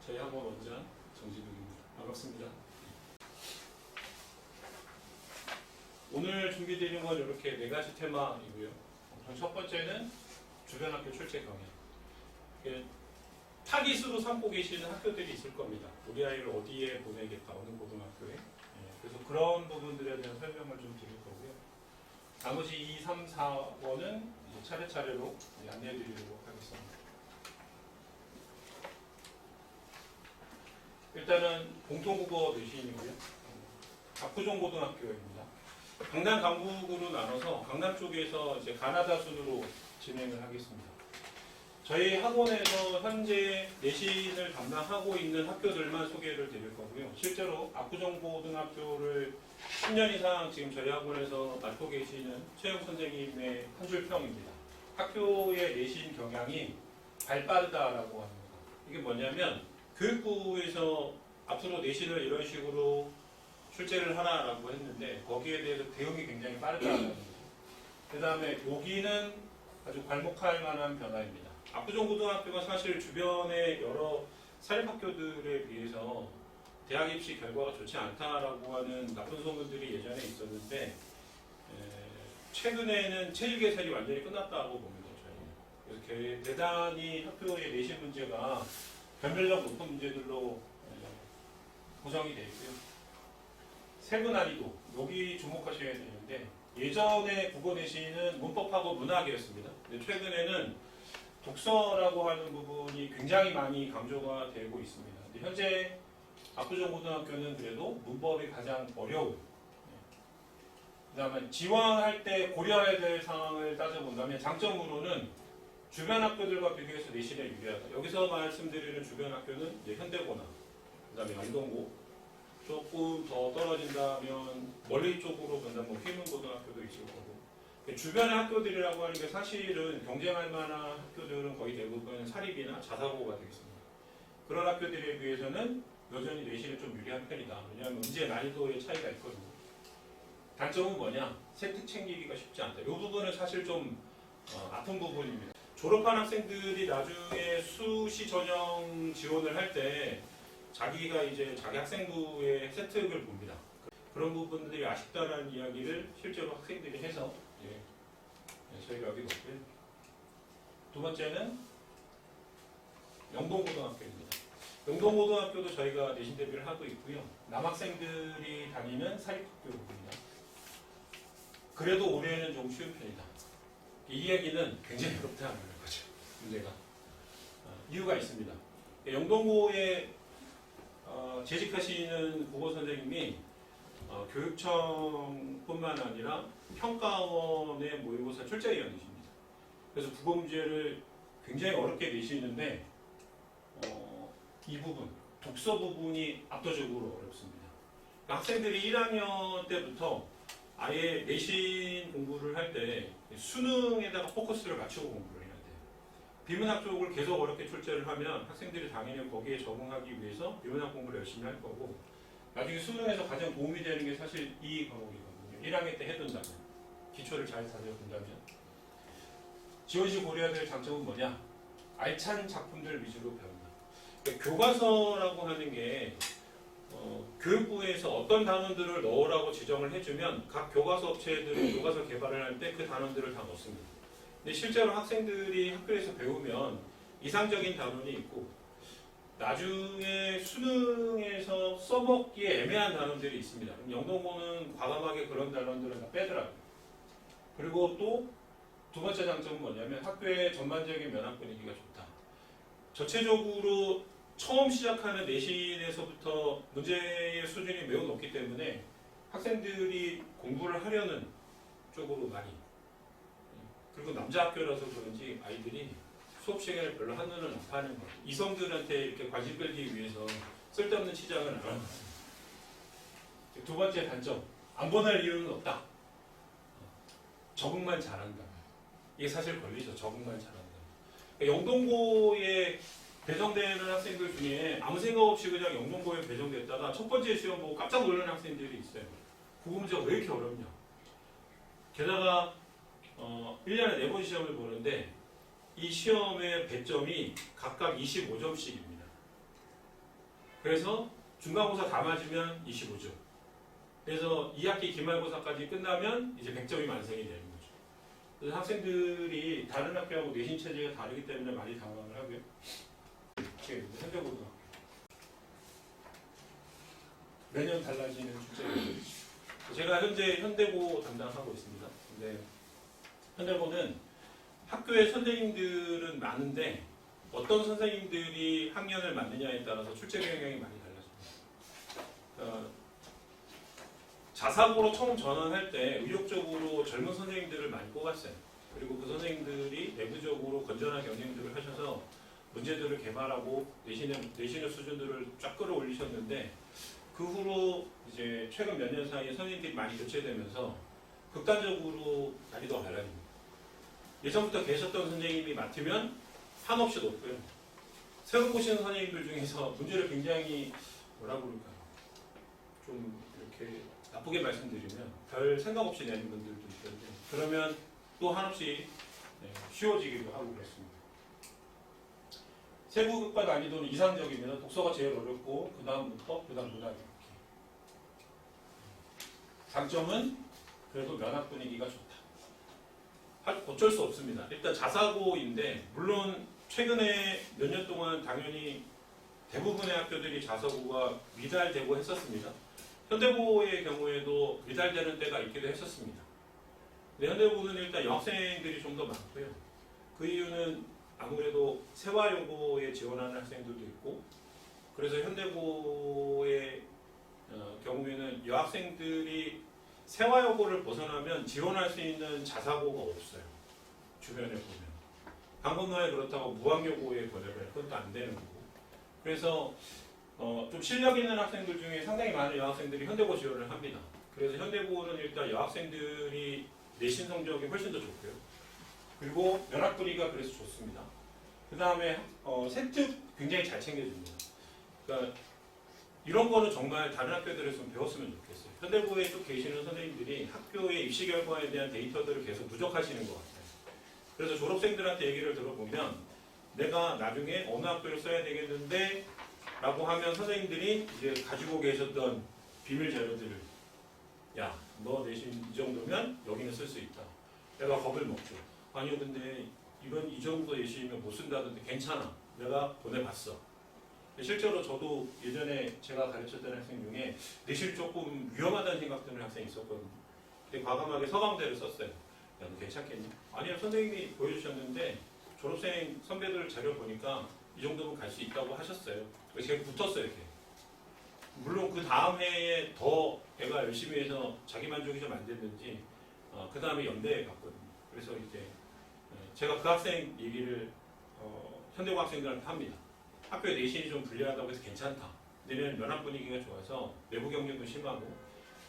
저희 학원 원장 정진욱입니다. 반갑습니다. 오늘 준비드리는 건 이렇게 네 가지 테마이고요. 첫 번째는 주변 학교 출제 경향. 타깃으로 삼고 계시는 학교들이 있을 겁니다. 우리 아이를 어디에 보내겠다, 어느 고등학교에. 그래서 그런 부분들에 대한 설명을 좀 드릴 거고요. 나머지 2, 3, 4번은 차례차례로 안내해 드리도록 하겠습니다. 일단은 공통국어 내신이고요. 압구정고등학교입니다. 강남 강북으로 나눠서 강남 쪽에서 이제 가나다 순으로 진행을 하겠습니다. 저희 학원에서 현재 내신을 담당하고 있는 학교들만 소개를 드릴 거고요. 실제로 압구정고등학교를 10년 이상 지금 저희 학원에서 맡고 계시는 최영 선생님의 한 줄 평입니다. 학교의 내신 경향이 발빠르다라고 합니다. 이게 뭐냐면 교육부에서 앞으로 내신을 이런 식으로 출제를 하라라고 했는데 거기에 대해서 대응이 굉장히 빠르다는 거죠. 그 다음에 여기는 아주 괄목할 만한 변화입니다. 압구정고등학교가 사실 주변의 여러 사립학교들에 비해서 대학 입시 결과가 좋지 않다라고 하는 나쁜 소문들이 예전에 있었는데 최근에는 체일 개설이 완전히 끝났다고 봅니다. 저희는. 그래서 대단히 학교의 내신 문제가 변별력 높은 문제들로 구성이 되어 있고요. 세부 난이도, 여기 주목하셔야 되는데 예전에 국어 내신은 문법하고 문학이었습니다. 근데 최근에는 독서라고 하는 부분이 굉장히 많이 강조가 되고 있습니다. 근데 현재 압구정고등학교는 그래도 문법이 가장 어려운, 그 다음에 지원할 때 고려해야 될 상황을 따져본다면 장점으로는 주변 학교들과 비교해서 내신에 유리하다. 여기서 말씀드리는 주변 학교는 이제 현대고나, 그 다음에 영동고, 조금 더 떨어진다면 멀리 쪽으로 본다면 휘문고등학교도 있을 거고. 주변의 학교들이라고 하는 게 사실은 경쟁할 만한 학교들은 거의 대부분 사립이나 자사고가 되겠습니다. 그런 학교들에 비해서는 여전히 내신에 좀 유리한 편이다. 왜냐하면 문제 난이도의 차이가 있거든요. 단점은 뭐냐? 세특 챙기기가 쉽지 않다. 이 부분은 사실 좀 아픈 부분입니다. 졸업한 학생들이 나중에 수시 전형 지원을 할 때 자기가 이제 자기 학생부의 세특을 봅니다. 그런 부분들이 아쉽다라는 이야기를 실제로 학생들이 해서 저희가 여기 놓고요. 두 번째는 영동고등학교입니다. 영동고등학교도 저희가 내신 대비를 하고 있고요. 남학생들이 다니는 사립학교입니다. 그래도 올해는 좀 쉬운 편이다. 이 이야기는 굉장히 어렵다는 거죠. 문제가. 이유가 있습니다. 영동고에 재직하시는 국어 선생님이 교육청뿐만 아니라 평가원의 모의고사 출제위원이십니다. 그래서 국어 문제를 굉장히 어렵게 내시는데 이 부분, 독서 부분이 압도적으로 어렵습니다. 그러니까 학생들이 1학년 때부터 아예 내신 공부를 할 때 수능에다가 포커스를 맞추고 공부를 해야 돼요. 비문학 쪽을 계속 어렵게 출제를 하면 학생들이 당연히 거기에 적응하기 위해서 비문학 공부를 열심히 할 거고 나중에 수능에서 가장 도움이 되는 게 사실 이 과목이거든요. 1학년 때 해둔다면, 기초를 잘 다져본다면. 지원시 고려해야 될 장점은 뭐냐? 알찬 작품들 위주로 배운다. 그러니까 교과서라고 하는 게 교육부에서 어떤 단원들을 넣으라고 지정을 해주면 각 교과서 업체들이 교과서 개발을 할 때 그 단원들을 다 넣습니다. 근데 실제로 학생들이 학교에서 배우면 이상적인 단원이 있고 나중에 수능에서 써먹기에 애매한 단원들이 있습니다. 영동고는 과감하게 그런 단원들을 다 빼더라고요. 그리고 또 두 번째 장점은 뭐냐면 학교의 전반적인 면학 분위기가 좋다. 전체적으로 처음 시작하는 내신에서부터 문제의 수준이 매우 높기 때문에 학생들이 공부를 하려는 쪽으로 많이. 그리고 남자 학교라서 그런지 아이들이 수업 시간에 별로 한눈을 안 파는 거예요. 이성들한테 이렇게 관심 끌기 위해서 쓸데없는 치장을 안 하는 거예요. 두 번째 단점, 안 보낼 이유는 없다. 적응만 잘한다. 이게 사실 권리죠. 적응만 잘한다. 영동고에 배정되는 학생들 중에 아무 생각 없이 그냥 영동고에 배정됐다가 첫 번째 시험 보고 깜짝 놀라는 학생들이 있어요. 국어 문제가 왜 이렇게 어렵냐. 게다가 1년에 4번 시험을 보는데 이 시험의 배점이 각각 25점씩입니다. 그래서 중간고사 다 맞으면 25점. 그래서 2학기 기말고사까지 끝나면 이제 100점이 완성이 되는 거죠. 그래서 학생들이 다른 학교하고 내신 체제가 다르기 때문에 많이 당황을 하고요. 현대고등학교 매년 달라지는 출제율. 제가 현재 현대고 담당하고 있습니다. 근데 현대고는 학교에 선생님들은 많은데 어떤 선생님들이 학년을 맡느냐에 따라서 출제 경향이 많이 달라집니다. 자사고로 처음 전환할 때 의욕적으로 젊은 선생님들을 많이 뽑았어요. 그리고 그 선생님들이 내부적으로 건전한 경쟁들을 하셔서 문제들을 개발하고 내신의 수준들을 쫙 끌어올리셨는데 그 후로 이제 최근 몇 년 사이에 선생님들이 많이 교체되면서 극단적으로 난이도가 달라집니다. 예전부터 계셨던 선생님이 맡으면 한없이 높고요. 새로 오시는 선생님들 중에서 문제를 굉장히 뭐라고 그럴까요? 좀 이렇게 나쁘게 말씀드리면 별 생각 없이 내는 분들도 있던데 그러면 또 한없이 쉬워지기도 하고 그렇습니다. 세부과 난이도는 이상적이면 독서가 제일 어렵고 그 다음부터 그 다음 이렇게. 장점은 그래도 면학 분위기가 좋다. 어쩔 수 없습니다. 일단 자사고인데 물론 최근에 몇 년 동안 당연히 대부분의 학교들이 자사고가 미달되고 했었습니다. 현대고의 경우에도 미달되는 때가 있기도 했었습니다. 근데 현대고는 일단 여학생들이 좀 더 많고요. 그 이유는 아무래도 세화여고에 지원하는 학생들도 있고 그래서 현대고의 경우에는 여학생들이 세화여고를 벗어나면 지원할 수 있는 자사고가 없어요. 주변에 보면. 강건너에 그렇다고 무학여고에 보내면 그것도 안 되는 거고. 그래서 좀 실력 있는 학생들 중에 상당히 많은 여학생들이 현대고 지원을 합니다. 그래서 현대고는 일단 여학생들이 내신 성적이 훨씬 더 좋고요. 그리고 면학 분위기가 그래서 좋습니다. 그 다음에 세특 굉장히 잘 챙겨줍니다. 그러니까 이런 거는 정말 다른 학교들에서 좀 배웠으면 좋겠어요. 현대고에 또 계시는 선생님들이 학교의 입시 결과에 대한 데이터들을 계속 누적하시는 것 같아요. 그래서 졸업생들한테 얘기를 들어보면 내가 나중에 어느 학교를 써야 되겠는데 라고 하면 선생님들이 이제 가지고 계셨던 비밀 자료들을 야, 너 내신 이 정도면 여기는 쓸 수 있다. 내가 겁을 먹죠. 아니요, 근데 이건 이 정도 내시면 못 쓴다던데 괜찮아. 내가 보내봤어. 실제로 저도 예전에 제가 가르쳤던 학생 중에 내실 조금 위험하다는 생각 드는 학생이 있었거든요. 근데 과감하게 서강대를 썼어요. 야, 너 괜찮겠니? 아니요, 선생님이 보여주셨는데 졸업생 선배들 자료 보니까 이 정도면 갈 수 있다고 하셨어요. 그래서 제가 붙었어요, 이렇게. 물론 그 다음 해에 더 애가 열심히 해서 자기 만족이 좀 안 됐는지 그 다음에 연대에 갔거든요. 그래서 이제 제가 그 학생 얘기를 현대고 학생들한테 합니다. 학교에 내신이 좀 불리하다고 해서 괜찮다. 내년 면학 분위기가 좋아서 내부 경쟁도 심하고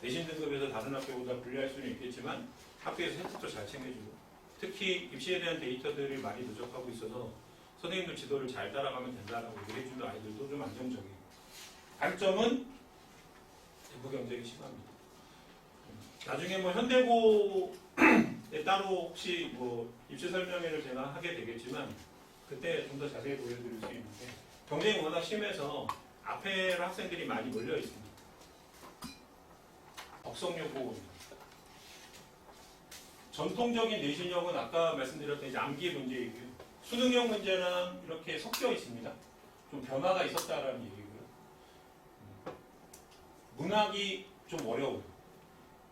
내신 등급에서 다른 학교보다 불리할 수는 있겠지만 학교에서 혜택도 잘 챙겨주고 특히 입시에 대한 데이터들이 많이 누적하고 있어서 선생님들 지도를 잘 따라가면 된다라고 얘기해 주는 아이들도 좀 안정적이고 단점은 내부 경쟁이 심합니다. 나중에 뭐 현대고에 따로 혹시 뭐 입시 설명회를 제가 하게 되겠지만 그때 좀 더 자세히 보여드릴 수 있는데 경쟁이 워낙 심해서 앞에로 학생들이 많이 몰려 있습니다. 덕성여고입니다. 전통적인 내신형은 아까 말씀드렸던 이제 암기 문제이고요. 수능형 문제랑 이렇게 섞여 있습니다. 좀 변화가 있었다라는 얘기고요. 문학이 좀 어려워요.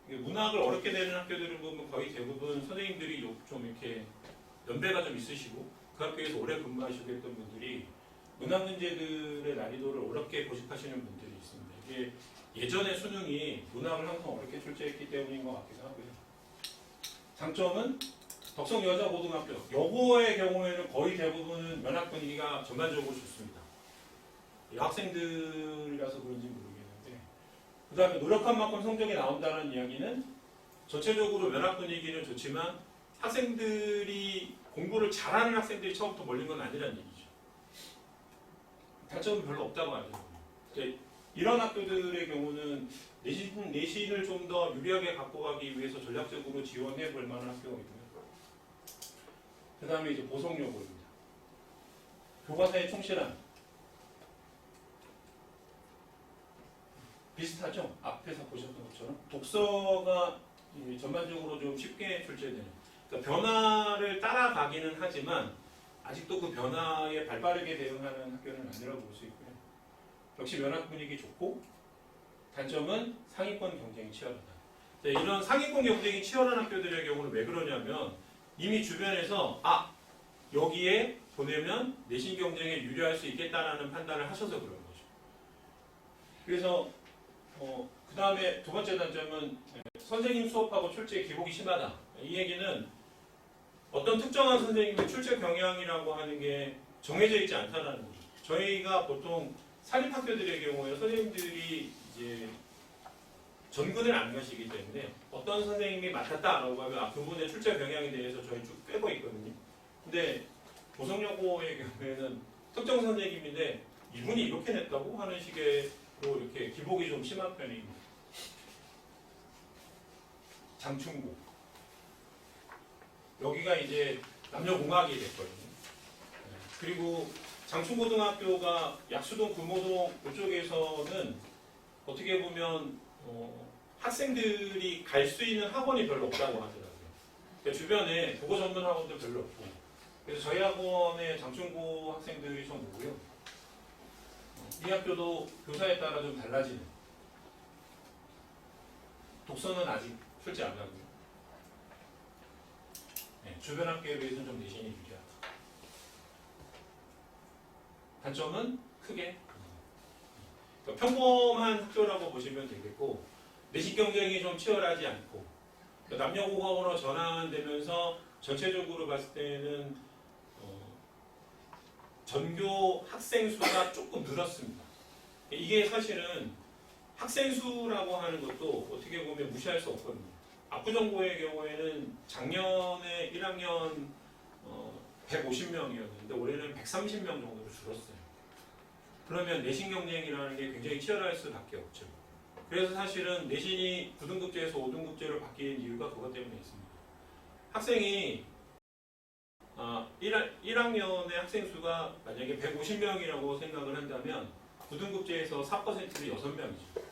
문학을 어렵게 되는 학교들을 보면 거의 대부분 선생님들이 좀 이렇게 연배가 좀 있으시고 그 학교에서 오래 근무하시고 했던 분들이 문학 문제들의 난이도를 어렵게 고집하시는 분들이 있습니다. 이게 예전에 수능이 문학을 항상 어렵게 출제했기 때문인 것 같기도 하고요. 장점은 덕성여자고등학교 여고의 경우에는 거의 대부분은 면학 분위기가 전반적으로 좋습니다. 학생들이라서 그런지 모르겠는데 그 다음에 노력한 만큼 성적이 나온다는 이야기는 전체적으로 면학 분위기는 좋지만 학생들이 공부를 잘하는 학생들이 처음부터 몰린 건 아니라는 얘기죠. 단점은 별로 없다고 하더라고요. 이런 학교들의 경우는 내신을 좀 더 유리하게 갖고 가기 위해서 전략적으로 지원해 볼 만한 학교가 있고요. 그 다음에 이제 보성여고입니다. 교과서에 충실한 비슷하죠? 앞에서 보셨던 것처럼 독서가 전반적으로 좀 쉽게 출제되는. 그러니까 변화를 따라가기는 하지만 아직도 그 변화에 발빠르게 대응하는 학교는 아니라고 볼 수 있고요. 역시 면학 분위기 좋고 단점은 상위권 경쟁이 치열하다. 이런 상위권 경쟁이 치열한 학교들의 경우는 왜 그러냐면 이미 주변에서 여기에 보내면 내신 경쟁에 유리할 수 있겠다라는 판단을 하셔서 그런 거죠. 그래서 그 다음에 두 번째 단점은 선생님 수업하고 출제 기복이 심하다. 이 얘기는 어떤 특정한 선생님의 출제 경향이라고 하는 게 정해져 있지 않다는 거죠. 저희가 보통 사립학교들의 경우에 선생님들이 이제 전근을 안 가시기 때문에 어떤 선생님이 맡았다라고 하면 그분의 출제 경향에 대해서 저희 쭉 꿰고 있거든요. 근데 보성여고의 경우에는 특정 선생님인데 이분이 이렇게 냈다고 하는 식의 이렇게 기복이 좀 심한 편입니다. 장충고 여기가 이제 남녀공학이 됐거든요. 그리고 장충고등학교가 약수동, 금호동 그쪽에서는 어떻게 보면 학생들이 갈 수 있는 학원이 별로 없다고 하더라고요. 그러니까 주변에 국어 전문 학원도 별로 없고, 그래서 저희 학원의 장충고 학생들이 좀 오고요. 이 학교도 교사에 따라 좀 달라지는. 독서는 아직 출제 안 하고요. 주변 학교에 비해서는 좀 내신이 유리하다. 단점은 크게 그러니까 평범한 학교라고 보시면 되겠고, 내신 경쟁이 좀 치열하지 않고 남녀공학으로 전환되면서 전체적으로 봤을 때는 전교 학생 수가 조금 늘었습니다. 이게 사실은 학생 수라고 하는 것도 어떻게 보면 무시할 수 없거든요. 압구정고의 경우에는 작년에 1학년 150명이었는데 올해는 130명 정도로 줄었어요. 그러면 내신 경쟁이라는 게 굉장히 치열할 수밖에 없죠. 그래서 사실은 내신이 9등급제에서 5등급제로 바뀐 이유가 그것 때문에 있습니다. 학생이 1학년의 학생 수가 만약에 150명이라고 생각을 한다면 9등급제에서 4%는 6명이죠.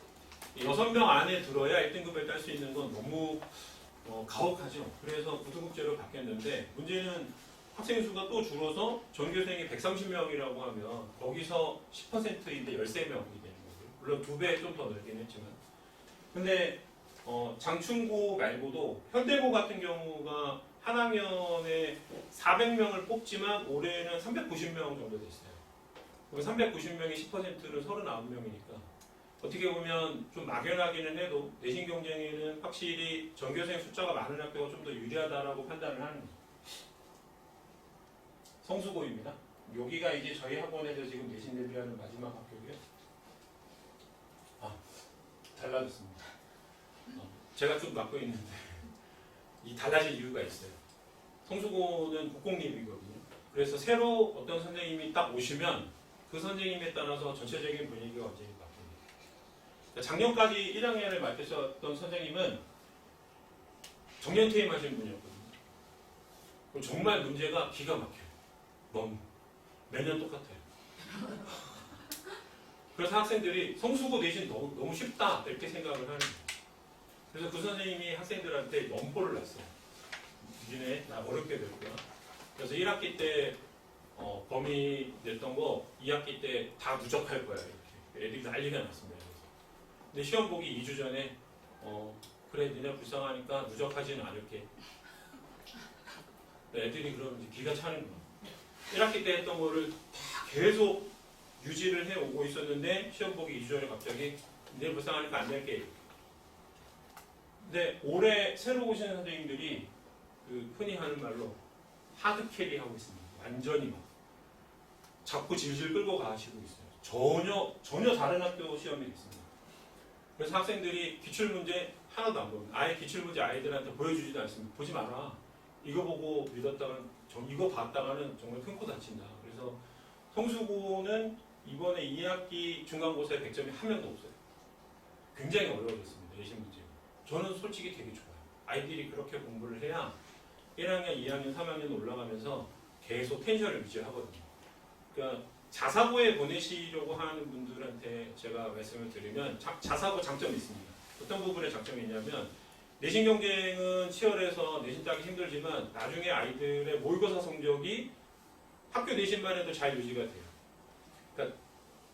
6명 안에 들어야 1등급을 딸 수 있는 건 너무 가혹하죠. 그래서 9등급제로 바뀌었는데 문제는 학생 수가 또 줄어서 전교생이 130명이라고 하면 거기서 10%인데 13명이 되는 거고요. 물론 2배 좀 더 늘긴 했지만. 근데 장충고 말고도 현대고 같은 경우가 한 학년에 400명을 뽑지만 올해는 390명 정도 됐어요. 그럼 390명이 10%는 39명이니까 어떻게 보면 좀 막연하기는 해도 내신 경쟁에는 확실히 전교생 숫자가 많은 학교가 좀 더 유리하다라고 판단을 하는 거죠. 성수고입니다. 여기가 이제 저희 학원에서 지금 내신 대비하는 마지막 학교고요. 달라졌습니다. 제가 좀 맡고 있는데 이 달라질 이유가 있어요. 성수고는 국공립이거든요. 그래서 새로 어떤 선생님이 딱 오시면 그 선생님에 따라서 전체적인 분위기가 완전히 바뀝니다. 작년까지 1학년을 맡으셨던 선생님은 정년 퇴임하신 분이었거든요. 정말 문제가 기가 막혀요. 너무 매년 똑같아요. 그래서 학생들이 성수고 내신 너무 쉽다 이렇게 생각을 하는 거예요. 그래서 그 선생님이 학생들한테 연포를 놨어요. 니네 나 어렵게 될 거야. 그래서 1학기 때 범위 냈던 거 2학기 때 다 누적할 거야 이렇게 애들이 난리가 났습니다. 근데 시험 보기 2주 전에 그래 니네 불쌍하니까 누적하지는 않을게. 애들이 그러면 이제 기가 차는 거야. 1학기 때 했던 거를 다 계속 유지를 해오고 있었는데 시험 보기 2주 전에 갑자기 니네 불쌍하니까 안 낼게. 근데 올해 새로 오시는 선생님들이 그 흔히 하는 말로 하드 캐리 하고 있습니다. 완전히 막 자꾸 질질 끌고 가시고 있어요. 전혀 다른 학교 시험이 됐습니다. 그래서 학생들이 기출문제 하나도 안 봅니다. 아예 기출문제 아이들한테 보여주지도 않습니다. 보지 마라. 이거 보고 믿었다간 이거 봤다가는 정말 큰 코 다친다. 그래서 성수고는 이번에 2학기 중간고사에 100점이 한 명도 없어요. 굉장히 어려워졌습니다. 내신 문제. 저는 솔직히 되게 좋아요. 아이들이 그렇게 공부를 해야 1학년, 2학년, 3학년 올라가면서 계속 텐션을 유지하거든요. 그러니까 자사고에 보내시려고 하는 분들한테 제가 말씀을 드리면 자사고 장점이 있습니다. 어떤 부분에 장점이 있냐면 내신 경쟁은 치열해서 내신 따기 힘들지만 나중에 아이들의 모의고사 성적이 학교 내신만 해도 잘 유지가 돼요. 그러니까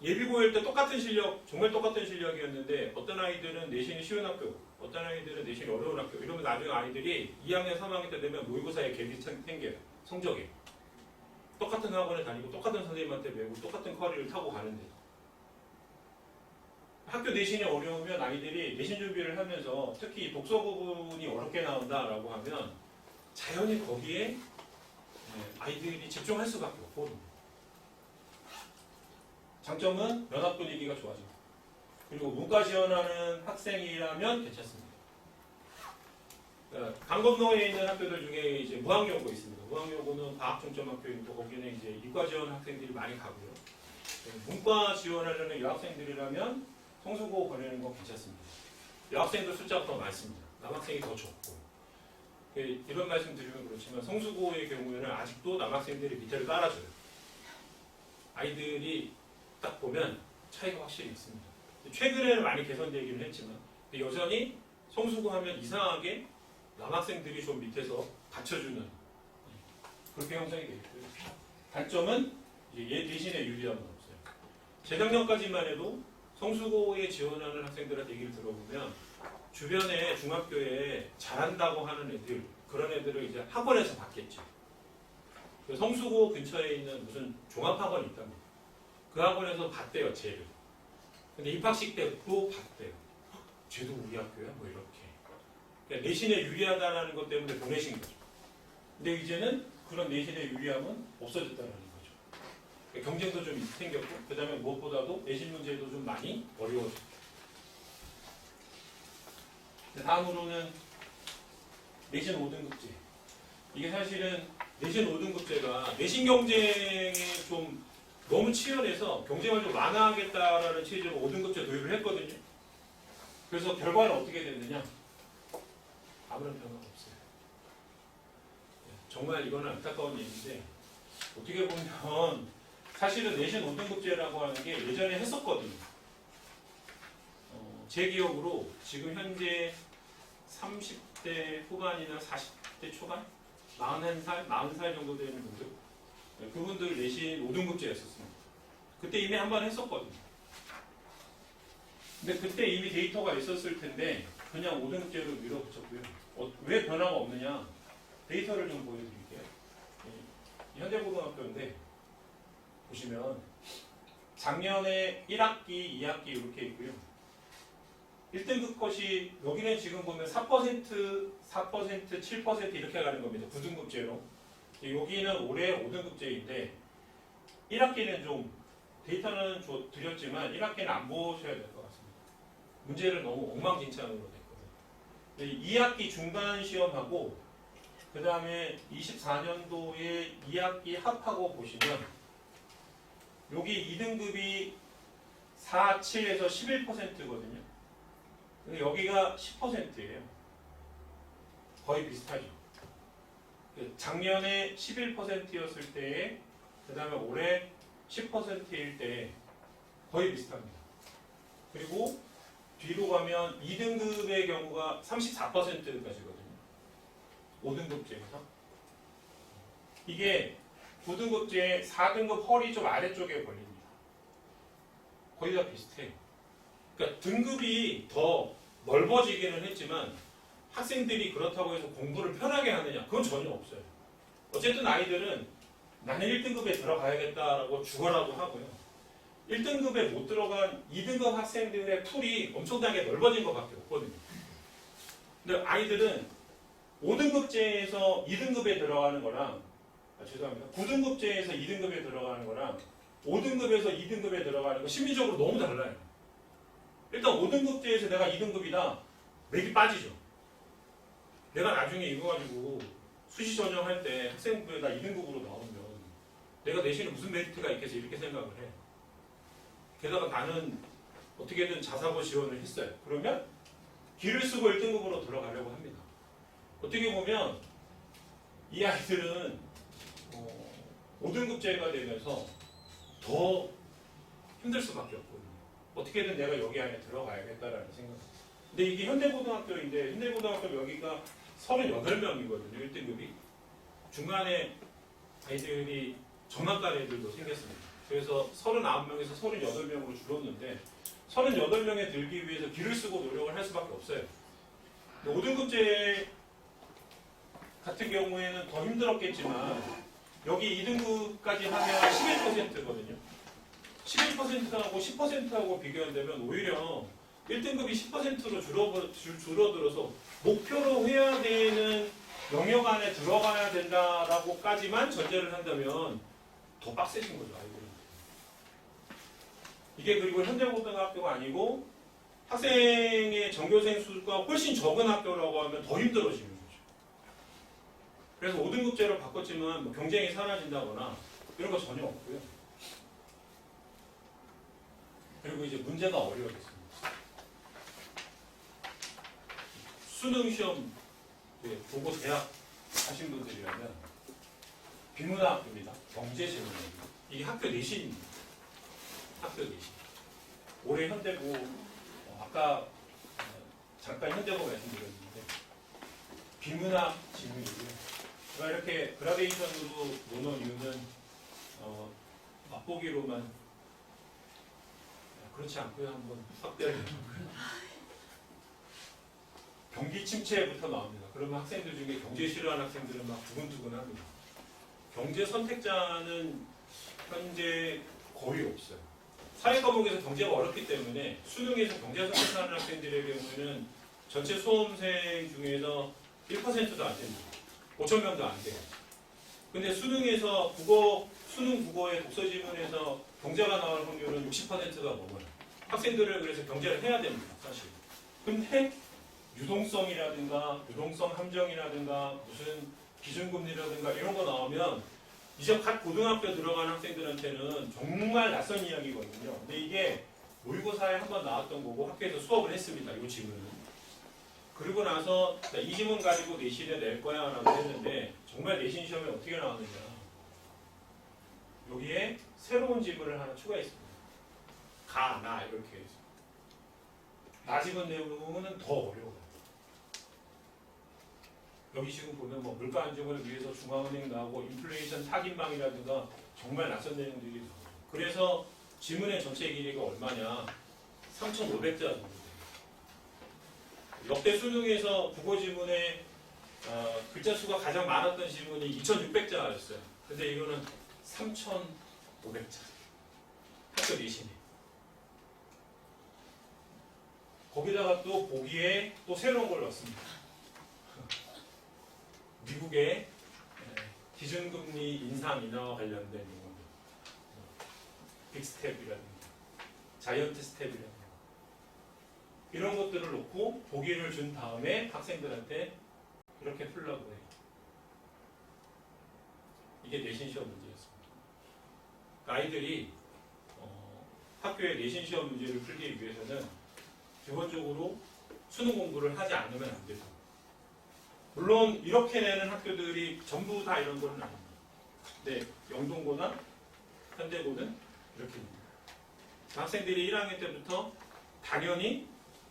예비고일 때 똑같은 실력, 정말 똑같은 실력이었는데 어떤 아이들은 내신이 쉬운 학교, 어떤 아이들은 내신이 어려운 학교 이러면 나중에 아이들이 2학년, 3학년 때 되면 모의고사에 갭이 생겨요. 성적에. 똑같은 학원에 다니고 똑같은 선생님한테 배우고 똑같은 커리를 타고 가는데 학교 내신이 어려우면 아이들이 내신 준비를 하면서 특히 독서 부분이 어렵게 나온다라고 하면 자연히 거기에 아이들이 집중할 수밖에 없거든요. 장점은 면학 분위기가 좋아집니다. 그리고 문과 지원하는 학생이라면 괜찮습니다. 강 건너에 있는 학교들 중에 이제 무학여고 있습니다. 무학여고는 과학 중점 학교이고 거기는 이제 이과 지원 학생들이 많이 가고요. 문과 지원하려는 여학생들이라면 성수고 보내는 건 괜찮습니다. 여학생들 숫자가 더 많습니다. 남학생이 더 적고. 이런 말씀 드리면 그렇지만 성수고의 경우에는 아직도 남학생들이 밑에를 깔아줘요. 아이들이 딱 보면 차이가 확실히 있습니다. 최근에는 많이 개선되기는 했지만 여전히 성수고 하면 이상하게 남학생들이 좀 밑에서 받쳐주는 그렇게 형성이 되어 있고요. 단점은 얘 대신에 유리함은 없어요. 재작년까지만 해도 성수고에 지원하는 학생들한테 얘기를 들어보면 주변에 중학교에 잘한다고 하는 애들 그런 애들을 이제 학원에서 받겠죠. 성수고 근처에 있는 무슨 종합학원이 있답니다. 그 학원에서 봤대요, 쟤를. 근데 입학식 때도 봤대요. 쟤도 우리 학교야? 뭐 이렇게. 그러니까 내신에 유리하다는 것 때문에 보내신 거죠. 근데 이제는 그런 내신의 유리함은 없어졌다는 거죠. 그러니까 경쟁도 좀 생겼고, 그 다음에 무엇보다도 내신 문제도 좀 많이 어려워졌고. 다음으로는 내신 5등급제. 이게 사실은 내신 5등급제가 내신 경쟁에 좀 너무 치열해서 경쟁을 좀 완화하겠다라는 취지로 5등급제 도입을 했거든요. 그래서 결과는 어떻게 됐느냐? 아무런 변화가 없어요. 정말 이거는 안타까운 얘기인데 어떻게 보면 사실은 내신 5등급제라고 하는 게 예전에 했었거든요. 제 기억으로 지금 현재 30대 후반이나 40대 초반? 41살, 40살 정도 되는 분들 그분들 내신 5등급제였었습니다. 그때 이미 한 번 했었거든요. 근데 그때 이미 데이터가 있었을 텐데 그냥 5등급제로 밀어붙였고요. 왜 변화가 없느냐? 데이터를 좀 보여드릴게요. 현대고등학교인데 보시면 작년에 1학기, 2학기 이렇게 있고요. 1등급 것이 여기는 지금 보면 4%, 7% 이렇게 가는 겁니다. 9등급제로. 여기는 올해 5등급제인데 1학기는 좀 데이터는 드렸지만 1학기는 안 보셔야 될 것 같습니다. 문제를 너무 엉망진창으로 냈거든요. 2학기 중간 시험하고 그 다음에 24년도에 2학기 합하고 보시면 여기 2등급이 4, 7에서 11%거든요. 근데 여기가 10%예요. 거의 비슷하죠. 작년에 11%였을 때에 그 다음에 올해 10%일 때 거의 비슷합니다. 그리고 뒤로 가면 2등급의 경우가 34%까지거든요. 5등급제에서. 이게 9등급제 4등급 허리 좀 아래쪽에 걸립니다. 거의 다 비슷해요. 그러니까 등급이 더 넓어지기는 했지만 학생들이 그렇다고 해서 공부를 편하게 하느냐? 그건 전혀 없어요. 어쨌든 아이들은 나는 1등급에 들어가야겠다라고 죽어라고 하고요. 1등급에 못 들어간 2등급 학생들의 풀이 엄청나게 넓어진 것밖에 없거든요. 근데 아이들은 5등급제에서 2등급에 들어가는 거랑 죄송합니다. 9등급제에서 2등급에 들어가는 거랑 5등급에서 2등급에 들어가는 거 심리적으로 너무 달라요. 일단 5등급제에서 내가 2등급이다. 맥이 빠지죠. 내가 나중에 이거 가지고 수시 전형할 때 학생부에 나 2등급으로 나오면 내가 내신에 무슨 메리트가 있겠어 이렇게 생각을 해. 게다가 나는 어떻게든 자사고 지원을 했어요. 그러면 기를 쓰고 1등급으로 들어가려고 합니다. 어떻게 보면 이 아이들은 5등급제가 되면서 더 힘들 수밖에 없거든요. 어떻게든 내가 여기 안에 들어가야겠다라는 생각. 근데 이게 현대고등학교인데 현대고등학교 여기가 38명이거든요. 1등급이. 중간에 아이들이 전학간 애들도 생겼습니다. 그래서 39명에서 38명으로 줄었는데 38명에 들기 위해서 길을 쓰고 노력을 할 수밖에 없어요. 5등급제 같은 경우에는 더 힘들었겠지만 여기 2등급까지 하면 11%거든요. 11%하고 10%하고 비교한다면 오히려 1등급이 10%로 줄어들어서 목표로 해야 되는 영역 안에 들어가야 된다라고까지만 전제를 한다면 더 빡세진 거죠, 아이들은. 이게 그리고 현대고등학교가 아니고 학생의 전교생 수가 훨씬 적은 학교라고 하면 더 힘들어지는 거죠. 그래서 5등급제로 바꿨지만 뭐 경쟁이 사라진다거나 이런 거 전혀 없고요. 그리고 이제 문제가 어려워졌습니다. 수능 시험 보고 대학 하신 분들이라면 비문학입니다. 경제 질문입니다. 이게 학교 내신입니다. 학교 내신. 올해 현대고 아까 잠깐 현대고 말씀드렸는데 비문학 질문이고요. 제가 이렇게 그라데이션으로 놓는 이유는 맛보기로만 그렇지 않고요. 한번 확대를 경기 침체부터 나옵니다. 그러면 학생들 중에 경제 싫어하는 학생들은 막 두근두근합니다. 경제 선택자는 현재 거의 없어요. 사회 과목에서 경제가 어렵기 때문에 수능에서 경제 선택하는 학생들의 경우에는 전체 수험생 중에서 1%도 안 됩니다. 5,000명도 안 돼요. 근데 수능에서 수능 국어의 독서 지문에서 경제가 나올 확률은 60%가 넘어요. 학생들을 그래서 경제를 해야 됩니다, 사실. 근데 유동성이라든가 유동성 함정이라든가 무슨 기준금리라든가 이런 거 나오면 이제 갓 고등학교 들어간 학생들한테는 정말 낯선 이야기거든요. 근데 이게 모의고사에 한번 나왔던 거고 학교에서 수업을 했습니다. 이 지문은. 그리고 나서 이 지문 가지고 내신에 낼 거야 라고 했는데 정말 내신 시험에 어떻게 나왔느냐. 여기에 새로운 지문을 하나 추가했습니다. 가, 나 이렇게 해서. 나 지문 내용은 더 어려워요. 여기 지금 보면 뭐 물가 안정을 위해서 중앙은행 나오고 인플레이션 타깃망이라든가 정말 낯선 내용들이 나오죠. 그래서 지문의 전체 길이가 얼마냐? 3,500자 정도 돼요. 역대 수능에서 국어 지문의 글자 수가 가장 많았던 지문이 2,600자였어요. 근데 이거는 3,500자. 학교 내신에. 거기다가 또 보기에 또 새로운 걸 넣습니다. 미국의 기준금리 인상 인하와 관련된 용어들, 빅스텝이라든가 자이언트 스텝이라든가 이런 것들을 놓고 보기를 준 다음에 학생들한테 이렇게 풀라고 해요. 이게 내신 시험 문제였습니다. 그러니까 아이들이 학교의 내신 시험 문제를 풀기 위해서는 기본적으로 수능 공부를 하지 않으면 안 돼요. 물론 이렇게 내는 학교들이 전부 다 이런 거는 아닙니다. 네, 영동고나 현대고는 이렇게 됩니다. 학생들이 1학년 때부터 당연히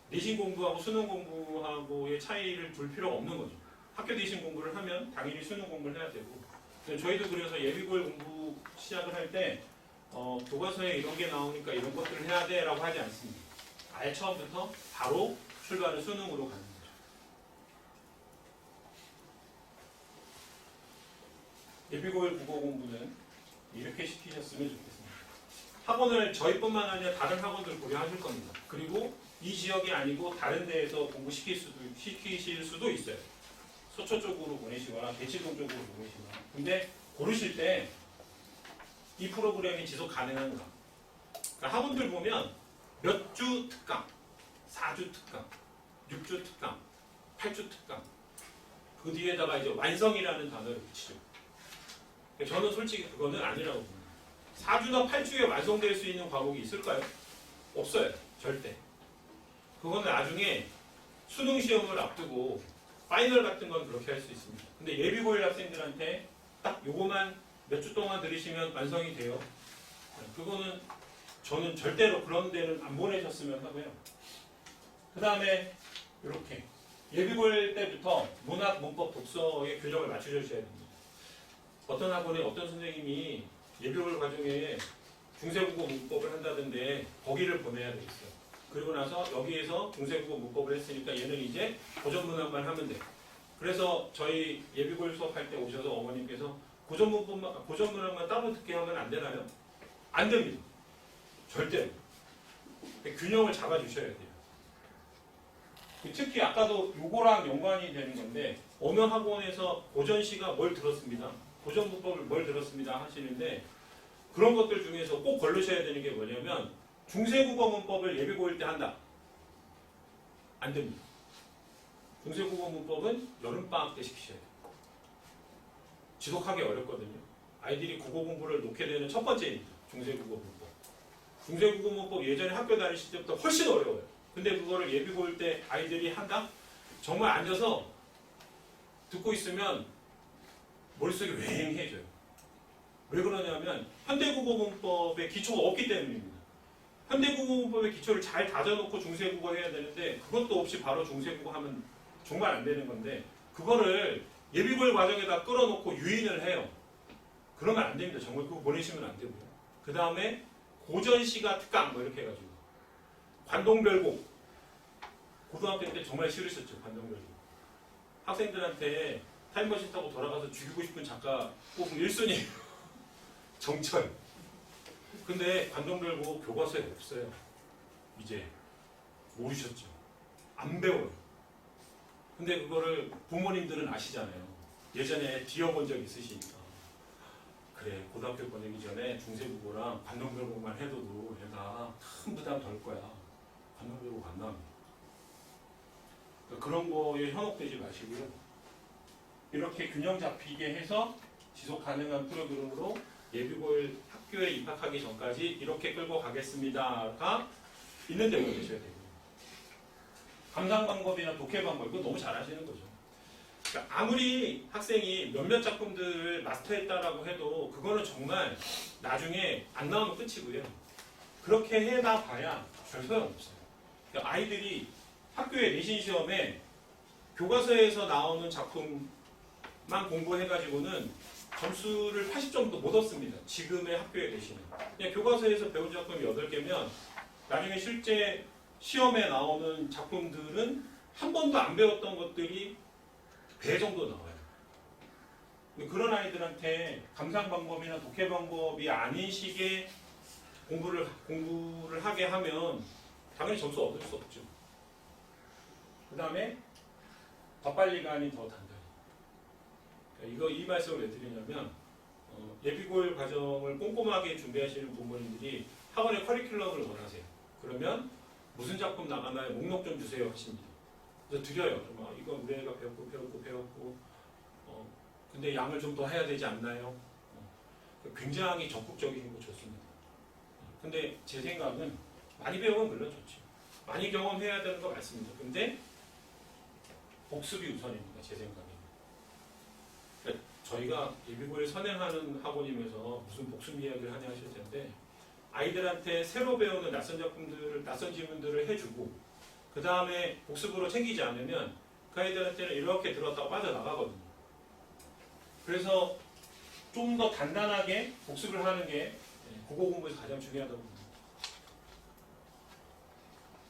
내신 공부하고 수능 공부하고의 차이를 둘 필요가 없는 거죠. 학교 내신 공부를 하면 당연히 수능 공부를 해야 되고 저희도 그래서 예비고일 공부 시작을 할 때 교과서에 이런 게 나오니까 이런 것들을 해야 돼 라고 하지 않습니다. 아예 처음부터 바로 출발을 수능으로 가는 거죠. 예비고일 국어 공부는 이렇게 시키셨으면 좋겠습니다. 학원을 저희뿐만 아니라 다른 학원들 고려하실 겁니다. 그리고 이 지역이 아니고 다른 데에서 시키실 수도 있어요. 서초 쪽으로 보내시거나 대치동 쪽으로 보내시거나. 근데 고르실 때 이 프로그램이 지속 가능한가? 그러니까 학원들 보면 몇 주 특강, 4주 특강, 6주 특강, 8주 특강. 그 뒤에다가 이제 완성이라는 단어를 붙이죠. 저는 솔직히 그거는 아니라고 봅니다. 4주나 8주에 완성될 수 있는 과목이 있을까요? 없어요. 절대. 그거는 나중에 수능 시험을 앞두고 파이널 같은 건 그렇게 할 수 있습니다. 근데 예비고일 학생들한테 딱 요거만 몇 주 동안 들으시면 완성이 돼요. 그거는 저는 절대로 그런 데는 안 보내셨으면 하고요. 그 다음에 이렇게 예비 볼 때부터 문학, 문법, 독서의 균형을 맞춰주셔야 됩니다. 어떤 학원에 어떤 선생님이 예비 볼 과정에 중세국어 문법을 한다던데 거기를 보내야 되겠어요. 그리고 나서 여기에서 중세국어 문법을 했으니까 얘는 이제 고전문학만 하면 돼. 그래서 저희 예비고일 수업할 때 오셔서 어머님께서 고전문학만 따로 듣게 하면 안 되나요? 안 됩니다. 절대로. 균형을 잡아주셔야 돼요. 특히 아까도 요거랑 연관이 되는 건데 어느 학원에서 고전시가 뭘 들었습니다. 고전문법을 뭘 들었습니다 하시는데 그런 것들 중에서 꼭 걸르셔야 되는 게 뭐냐면 중세국어 문법을 예비고일 때 한다. 안 됩니다. 중세국어 문법은 여름방학 때 시키셔야 돼요. 지속하기 어렵거든요. 아이들이 국어 공부를 놓게 되는 첫 번째입니다. 중세국어 문법. 중세국어 문법 예전에 학교 다니실 때부터 훨씬 어려워요. 근데 그거를 예비고일 때 아이들이 한다? 정말 앉아서 듣고 있으면 머릿속이 웽해져요. 왜 그러냐면 현대국어 문법의 기초가 없기 때문입니다. 현대국어 문법의 기초를 잘 다져놓고 중세국어 해야 되는데 그것도 없이 바로 중세국어 하면 정말 안 되는 건데 그거를 예비고일 과정에다 끌어놓고 유인을 해요. 그러면 안 됩니다. 정말 그거 보내시면 안 되고요. 그 다음에 고전시가 특강 뭐 이렇게 해가지고 관동별곡 고등학교 때 정말 싫으셨죠. 관동별곡 학생들한테 타임머신 타고 돌아가서 죽이고 싶은 작가 뽑으면 1순위 정철. 근데 관동별곡 교과서에 없어요. 이제 모르셨죠. 안 배워요. 근데 그거를 부모님들은 아시잖아요. 예전에 뒤어본 적 있으시니까. 그래, 고등학교 보내기 전에 중세국어랑 관동별곡만 해도 얘가 큰 부담 덜 거야. 관동별곡 안 나옵니다. 그런 거에 현혹되지 마시고요. 이렇게 균형 잡히게 해서 지속 가능한 프로그램으로 예비고일 학교에 입학하기 전까지 이렇게 끌고 가겠습니다가 있는데 보내셔야 되고요. 감상 방법이나 독해 방법 이거 너무 잘하시는 거죠. 그러니까 아무리 학생이 몇몇 작품들을 마스터했다라고 해도 그거는 정말 나중에 안 나오면 끝이고요. 그렇게 해다 봐야 별 소용없어요. 그러니까 아이들이 학교의 내신 시험에 교과서에서 나오는 작품만 공부해가지고는 점수를 80점도 못 얻습니다. 지금의 학교의 내신은. 그냥 교과서에서 배운 작품이 8개면 나중에 실제 시험에 나오는 작품들은 한 번도 안 배웠던 것들이 배 정도 나와요. 그런 아이들한테 감상 방법이나 독해 방법이 아닌 식의 공부를 하게 하면 당연히 점수 얻을 수 없죠. 그 다음에 더 빨리 가니 더 단단히. 이 말씀을 왜 드리냐면 예비고일 과정을 꼼꼼하게 준비하시는 부모님들이 학원의 커리큘럼을 원하세요. 그러면 무슨 작품 나가나요? 목록 좀 주세요 하십니다. 그래서 드려요. 이거 우리 애가 배웠고 근데 양을 좀 더 해야 되지 않나요? 굉장히 적극적이신 거 좋습니다. 근데 제 생각은 많이 배우면 물론 좋죠. 많이 경험해야 되는 거 맞습니다. 근데 복습이 우선입니다. 제 생각에. 그러니까 저희가 예비고일 선행하는 학원이면서 무슨 복습 이야기를 하냐 하실 텐데 아이들한테 새로 배우는 낯선 작품들을, 낯선 지문들을 해주고 그 다음에 복습으로 챙기지 않으면 그 아이들한테는 이렇게 들었다가 빠져나가거든요. 그래서 좀 더 단단하게 복습을 하는 게 국어 공부에서 가장 중요하다고 봅니다.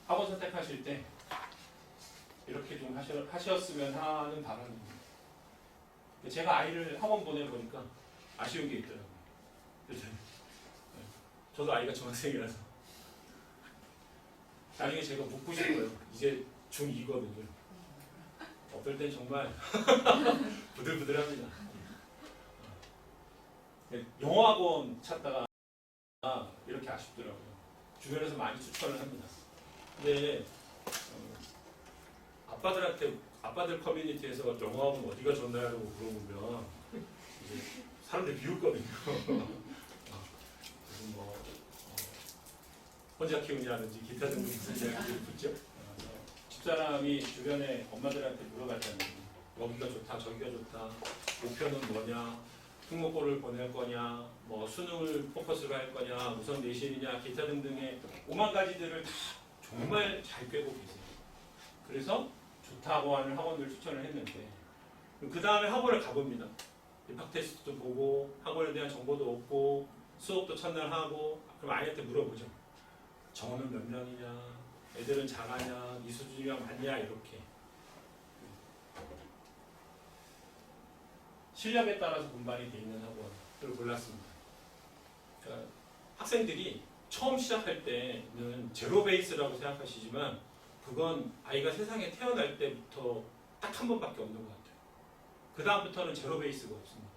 학원 선택하실 때 이렇게 좀 하셨으면 하는 바람입니다. 제가 아이를 학원 보내보니까 아쉬운 게 있더라고요. 저도 아이가 중학생이라서 나중에 제가 묻고 싶어요. 이제 중2거든요. 어떨 땐 정말 부들부들합니다. 영어학원 찾다가 이렇게 아쉽더라고요. 주변에서 많이 추천을 합니다. 근데 아빠들 커뮤니티에서 영어학원 어디가 좋나요? 라고 물어보면 이제 사람들이 비웃거든요. 무슨 혼자 키우냐든지 기타 등등 무슨 이야기를 붙죠. 집사람이 주변에 엄마들한테 물어봤잖아요. 여기가 좋다, 저기가 좋다, 목표는 뭐냐, 특목고를 보낼 거냐, 뭐 수능을 포커스로 할 거냐, 우선 내신이냐, 기타 등등의 오만 가지들을 다 정말 잘 꿰고 계세요. 그래서 좋다고 하는 학원들 추천을 했는데 그 다음에 학원을 가봅니다. 입학 테스트도 보고 학원에 대한 정보도 얻고 수업도 첫날 하고 그럼 아이한테 물어보죠. 정원은 몇 명이냐, 애들은 잘하냐, 이 수준이랑 맞냐 이렇게. 실력에 따라서 분반이 돼 있는 학원을 골랐습니다. 그러니까 학생들이 처음 시작할 때는 제로 베이스라고 생각하시지만 그건 아이가 세상에 태어날 때부터 딱 한 번밖에 없는 것 같아요. 그 다음부터는 제로 베이스가 없습니다.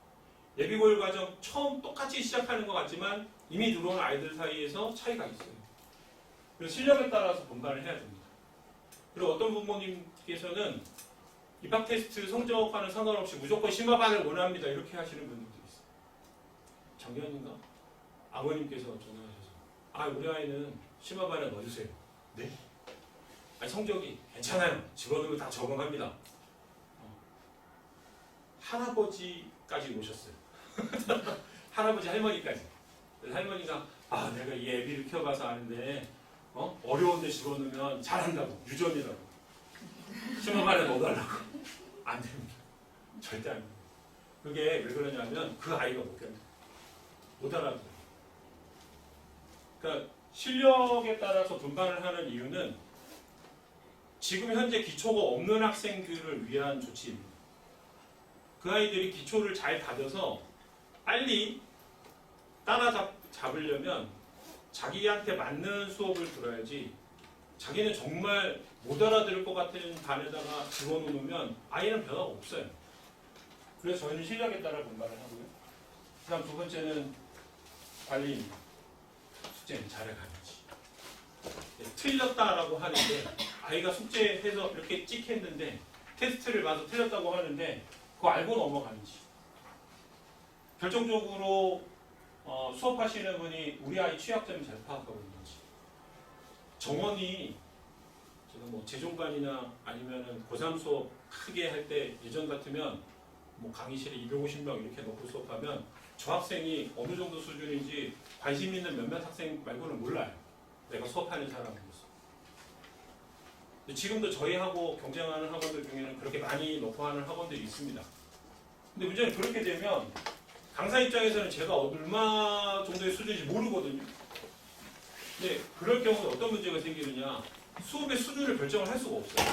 예비고일 과정 처음 똑같이 시작하는 것 같지만 이미 들어온 아이들 사이에서 차이가 있어요. 그래서 실력에 따라서 분반을 해야 됩니다. 그리고 어떤 부모님께서는 입학 테스트 성적과는 상관없이 무조건 심화반을 원합니다. 이렇게 하시는 분들도 있어요. 작년인가? 아버님께서 전화하셔서 우리 아이는 심화반에 넣어주세요. 네? 아니 성적이 괜찮아요. 집어넣으면 다 적응합니다. 할아버지까지 오셨어요. 할아버지 할머니까지. 그래서 할머니가 내가 이 애비를 키워봐서 아는데 어려운데 집어넣으면 잘한다고. 유전이라고. 심화반에 넣어달라고. 안 됩니다. 절대 안 됩니다. 그게 왜 그러냐면 그 아이가 못 견뎌요. 못 알아들어요. 그러니까 실력에 따라서 분반을 하는 이유는 지금 현재 기초가 없는 학생들을 위한 조치입니다. 그 아이들이 기초를 잘 받아서 빨리 따라잡으려면 자기한테 맞는 수업을 들어야지 자기는 정말 못 알아들을 것 같은 반에다가 집어넣으면 아이는 변화가 없어요. 그래서 저희는 실력에 따라 분반을 하고요. 그 다음 두 번째는 관리입니다. 숙제는 잘해가야지. 틀렸다라고 하는데 아이가 숙제해서 이렇게 찍 했는데 테스트를 봐서 틀렸다고 하는데 그거 알고 넘어가는지. 결정적으로 수업하시는 분이 우리 아이 취약점을 잘 파악하고 있는지. 정원이 제가 뭐 재종반이나 아니면은 고3 수업 크게 할 때 예전 같으면 뭐 강의실에 250명 이렇게 놓고 수업하면 저 학생이 어느 정도 수준인지 관심 있는 몇몇 학생 말고는 몰라요. 내가 수업하는 사람으로서. 지금도 저희하고 경쟁하는 학원들 중에는 그렇게 많이 놓고 하는 학원들이 있습니다. 근데 문제는 그렇게 되면 강사 입장에서는 제가 얼마 정도의 수준인지 모르거든요. 근데 그럴 경우에 어떤 문제가 생기느냐. 수업의 수준을 결정을 할 수가 없어요.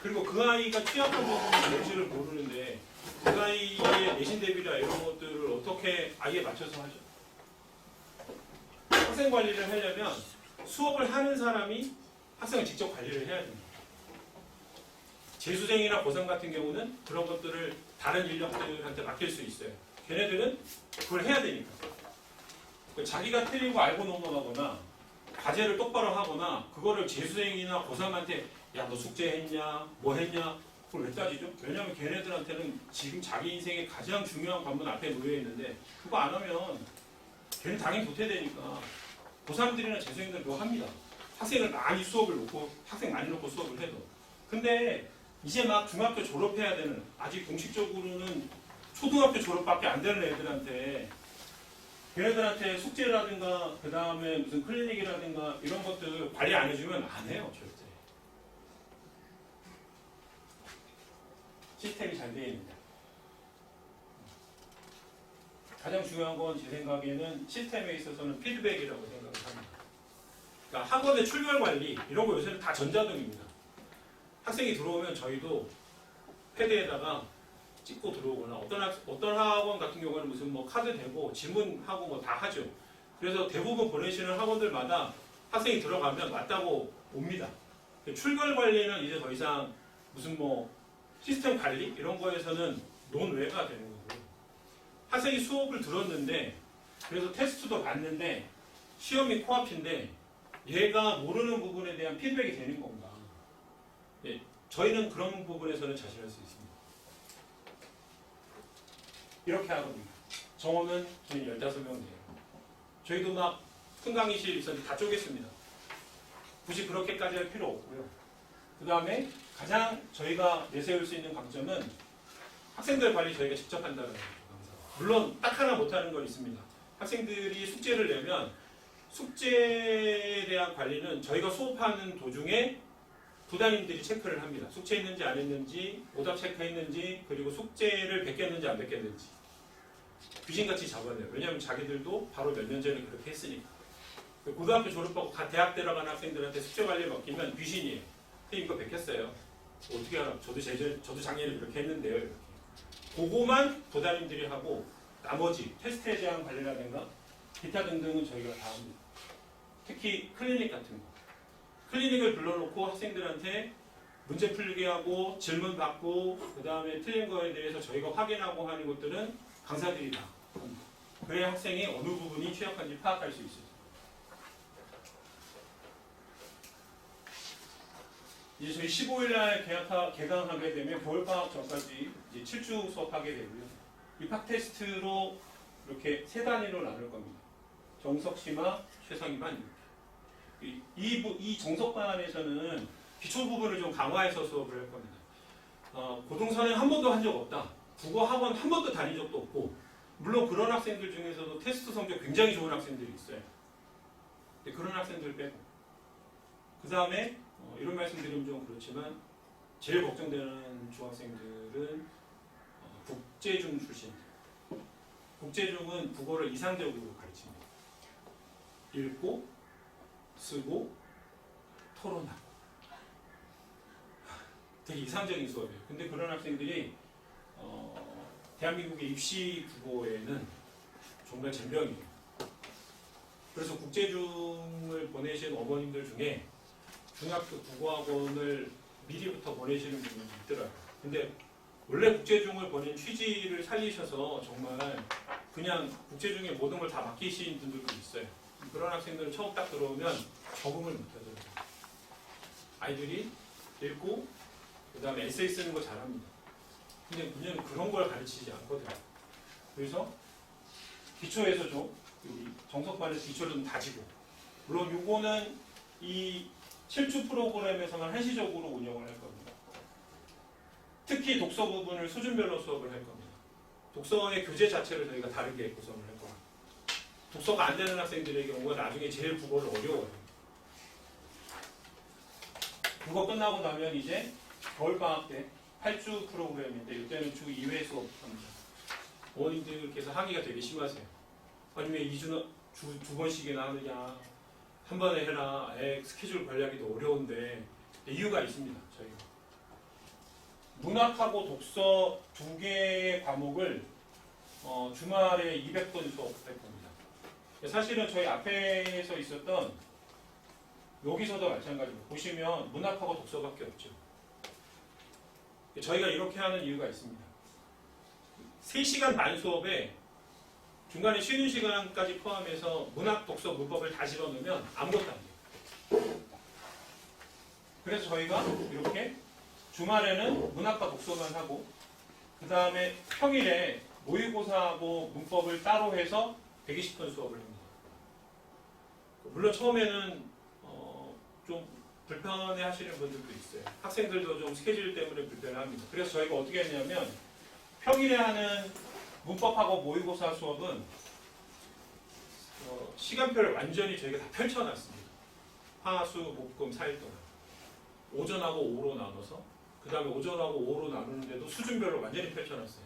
그리고 그 아이가 취약한 부분이 뭔지를 모르는데 그 아이의 내신 대비나 이런 것들을 어떻게 아이에 맞춰서 하죠? 학생 관리를 하려면 수업을 하는 사람이 학생을 직접 관리를 해야 됩니다. 재수생이나 고3 같은 경우는 그런 것들을 다른 인력들한테 맡길 수 있어요. 걔네들은 그걸 해야 되니까. 자기가 틀리고 알고 넘어가거나 과제를 똑바로 하거나 그거를 재수생이나 고3한테 야 너 숙제했냐 뭐 했냐 그걸 왜 따지죠? 왜냐하면 걔네들한테는 지금 자기 인생의 가장 중요한 관문 앞에 놓여 있는데 그거 안 하면 걔는 당연히 도태되니까 고3들이나 재수생들은 그거 합니다. 학생을 많이 수업을 놓고 학생 많이 놓고 수업을 해도 근데 이제 막 중학교 졸업해야 되는 아직 공식적으로는 초등학교 졸업밖에 안 되는 애들한테 걔네들한테 숙제라든가 그 다음에 무슨 클리닉이라든가 이런 것들 관리 안 해주면 안 해요 절대. 시스템이 잘 되어 있는데 가장 중요한 건 제 생각에는 시스템에 있어서는 피드백이라고 생각을 합니다. 그러니까 학원의 출결 관리 이런 거 요새는 다 전자등입니다. 학생이 들어오면 저희도 패드에다가 찍고 들어오거나 어떤 학원 같은 경우는 무슨 뭐 카드 대고 질문하고 뭐 다 하죠. 그래서 대부분 보내시는 학원들마다 학생이 들어가면 맞다고 옵니다. 출결 관리는 이제 더 이상 무슨 뭐 시스템 관리 이런 거에서는 논외가 되는 거고요. 학생이 수업을 들었는데 그래서 테스트도 봤는데 시험이 코앞인데 얘가 모르는 부분에 대한 피드백이 되는 건가. 예, 저희는 그런 부분에서는 자신할 수 있습니다. 이렇게 하거든요. 정원은 저희 15명이에요. 저희도 막 큰 강의실 있었는데 다 쪼갰습니다. 굳이 그렇게까지 할 필요 없고요. 그 다음에 가장 저희가 내세울 수 있는 강점은 학생들 관리 저희가 직접 한다는 거죠. 물론 딱 하나 못하는 건 있습니다. 학생들이 숙제를 내면 숙제에 대한 관리는 저희가 수업하는 도중에 부담님들이 체크를 합니다. 숙제했는지 안 했는지, 오답 체크했는지, 그리고 숙제를 베꼈는지 안 베꼈는지 귀신같이 잡아내요. 왜냐하면 자기들도 바로 몇 년 전에 그렇게 했으니까. 고등학교 졸업하고 대학 들어가는 학생들한테 숙제 관리 맡기면 귀신이에요. 선생님 이거 베꼈어요. 어떻게 알아? 저도 작년에 그렇게 했는데요. 이렇게. 그거만 부담님들이 하고 나머지 테스트에 대한 관리라든가 기타 등등은 저희가 다 합니다. 특히 클리닉 같은 거. 클리닉을 불러놓고 학생들한테 문제 풀게 하고 질문 받고 그 다음에 틀린 거에 대해서 저희가 확인하고 하는 것들은 강사들이 다 합니다. 그래야 학생이 어느 부분이 취약한지 파악할 수 있어요. 이제 저희 15일날 개강하게 되면 겨울방학 전까지 이제 7주 수업하게 되고요. 입학 테스트로 이렇게 세 단위로 나눌 겁니다. 정석심화, 최상위반 이렇게. 이 정석반에서는 기초 부분을 좀 강화해서 수업을 할 겁니다. 고등선행 한 번도 한 적 없다. 국어 학원 한 번도 다닌 적도 없고, 물론 그런 학생들 중에서도 테스트 성적 굉장히 좋은 학생들이 있어요. 근데 그런 학생들 빼고. 그 다음에 이런 말씀드리면 좀 그렇지만 제일 걱정되는 중학생들은 국제중 출신. 국제중은 국어를 이상적으로 가르칩니다. 읽고, 쓰고, 토론하고. 되게 이상적인 수업이에요. 근데 그런 학생들이 대한민국의 입시 국어에는 정말 젬병이에요. 그래서 국제중을 보내신 어머님들 중에 중학교 국어학원을 미리부터 보내시는 분이 있더라고요. 근데 원래 국제중을 보낸 취지를 살리셔서 정말 그냥 국제중에 모든 걸 다 맡기신 분들도 있어요. 그런 학생들은 처음 딱 들어오면 적응을 못하더라고요. 아이들이 읽고 그 다음에 에세이 쓰는 거 잘합니다. 근데 문제는 그런 걸 가르치지 않거든요. 그래서 기초에서 좀 정석반에서 기초를 좀 다지고, 물론 요거는 이 7주 프로그램에서만 한시적으로 운영을 할 겁니다. 특히 독서 부분을 수준별로 수업을 할 겁니다. 독서의 교재 자체를 저희가 다르게 구성을 할 겁니다. 독서가 안 되는 학생들의 경우가 나중에 제일 국어를 어려워해요. 국어 끝나고 나면 이제 겨울방학 때 8주 프로그램인데 이때는 주 2회 수업합니다. 어머님들께서 항의가 되게 심하세요. 아니 왜 2주나 두 번씩이나 하느냐, 한 번에 해라. 스케줄 관리하기도 어려운데. 이유가 있습니다. 저희가 문학하고 독서 두 개의 과목을 주말에 200분 수업할 겁니다. 사실은 저희 앞에서 있었던 여기서도 마찬가지로 보시면 문학하고 독서밖에 없죠. 저희가 이렇게 하는 이유가 있습니다. 3시간 반 수업에 중간에 쉬는 시간까지 포함해서 문학, 독서, 문법을 다 집어넣으면 아무것도 안 돼요. 그래서 저희가 이렇게 주말에는 문학과 독서만 하고 그 다음에 평일에 모의고사하고 문법을 따로 해서 120분 수업을 합니다. 물론 처음에는 좀 불편해 하시는 분들도 있어요. 학생들도 좀 스케줄 때문에 불편합니다. 그래서 저희가 어떻게 했냐면 평일에 하는 문법하고 모의고사 수업은 시간표를 완전히 저희가 다 펼쳐놨습니다. 화, 수, 목, 금 4일 동안. 오전하고 오후로 나눠서 그 다음에 오전하고 오후로 나누는데도 수준별로 완전히 펼쳐놨어요.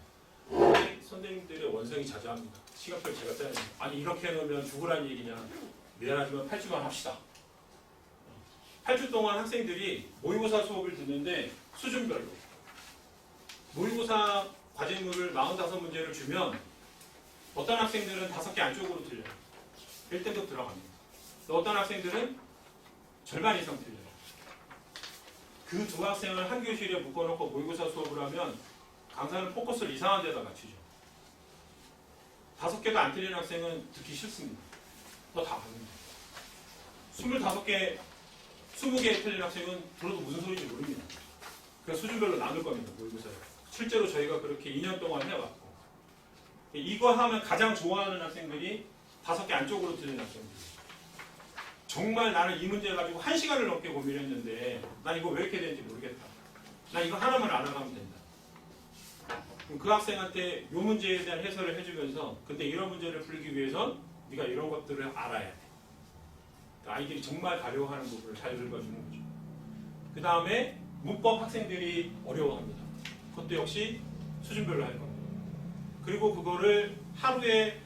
선생님들의 원성이 자자합니다. 시간표를 제가 짜야 돼요. 아니 이렇게 해놓으면 죽으란 얘기냐. 미안하지만 8주만 합시다. 8주 동안 학생들이 모의고사 수업을 듣는데 수준별로 모의고사 과제물을 45문제를 주면 어떤 학생들은 5개 안쪽으로 틀려요. 1등급 들어갑니다. 어떤 학생들은 절반 이상 틀려요. 그 두 학생을 한 교실에 묶어놓고 모의고사 수업을 하면 강사는 포커스를 이상한 데다 맞추죠. 5개도 안 틀린 학생은 듣기 싫습니다. 너 다 봤는데. 25개, 20개 틀린 학생은 들어도 무슨 소리인지 모릅니다. 그래서 수준별로 나눌 겁니다. 모의고사를. 실제로 저희가 그렇게 2년 동안 해왔고, 이거 하면 가장 좋아하는 학생들이 5개 안쪽으로 틀린 학생들. 정말 나는 이 문제 가지고 1시간을 넘게 고민했는데 난 이거 왜 이렇게 되는지 모르겠다. 난 이거 하나만 알아가면 된다. 그럼 그 학생한테 이 문제에 대한 해설을 해주면서 근데 이런 문제를 풀기 위해선 네가 이런 것들을 알아야 돼. 아이들이 정말 가려워하는 부분을 잘 읽어주는 거죠. 그 다음에 문법 학생들이 어려워합니다. 그것도 역시 수준별로 할 겁니다. 그리고 그거를 하루에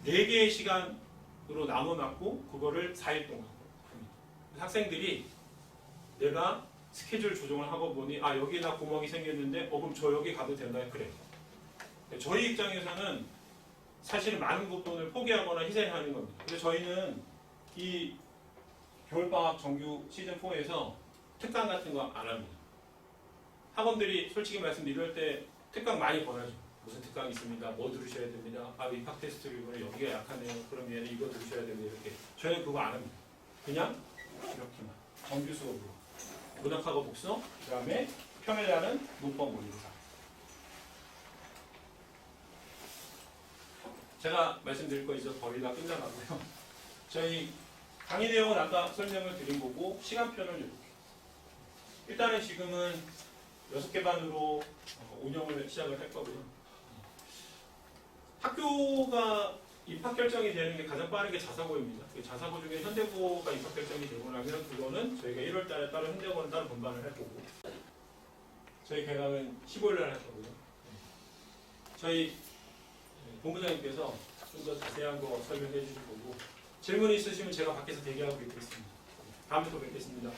4개의 시간으로 나눠놨고 그거를 4일 동안 합니다. 학생들이 내가 스케줄 조정을 하고 보니 아 여기 나 구멍이 생겼는데 그럼 저 여기 가도 되나요? 그래. 저희 입장에서는 사실 많은 부분을 포기하거나 희생하는 겁니다. 그래서 저희는 이 겨울방학 정규 시즌4에서 특강 같은 거 안 합니다. 학원들이 솔직히 말씀드릴 때 특강 많이 권하죠. 무슨 특강이 있습니다. 뭐 들으셔야 됩니다. 아 입학 테스트 이번에 여기가 약하네요. 그럼 얘는 이거 들으셔야 됩니다. 이렇게. 저희는 그거 안 합니다. 그냥 이렇게만 정규 수업으로 문학하고 독서, 그 다음에 평일날은 문법 모의고사. 제가 말씀드릴 거 이제 거의 다 끝나가고요. 저희 강의 내용은 아까 설명을 드린 거고 시간표는 이렇게. 일단은 지금은 6개 반으로 운영을 시작을 할 거고요. 학교가 입학 결정이 되는 게 가장 빠른 게 자사고입니다. 자사고 중에 현대고가 입학 결정이 되고 나면 그거는 저희가 1월 달에 따로 현대고는 따로 분반을 할 거고 저희 개강은 15일 날 할 거고요. 저희 본부장님께서 좀 더 자세한 거 설명해 주실 거고 질문 있으시면 제가 밖에서 대기하고 있겠습니다. 다음에 또 뵙겠습니다.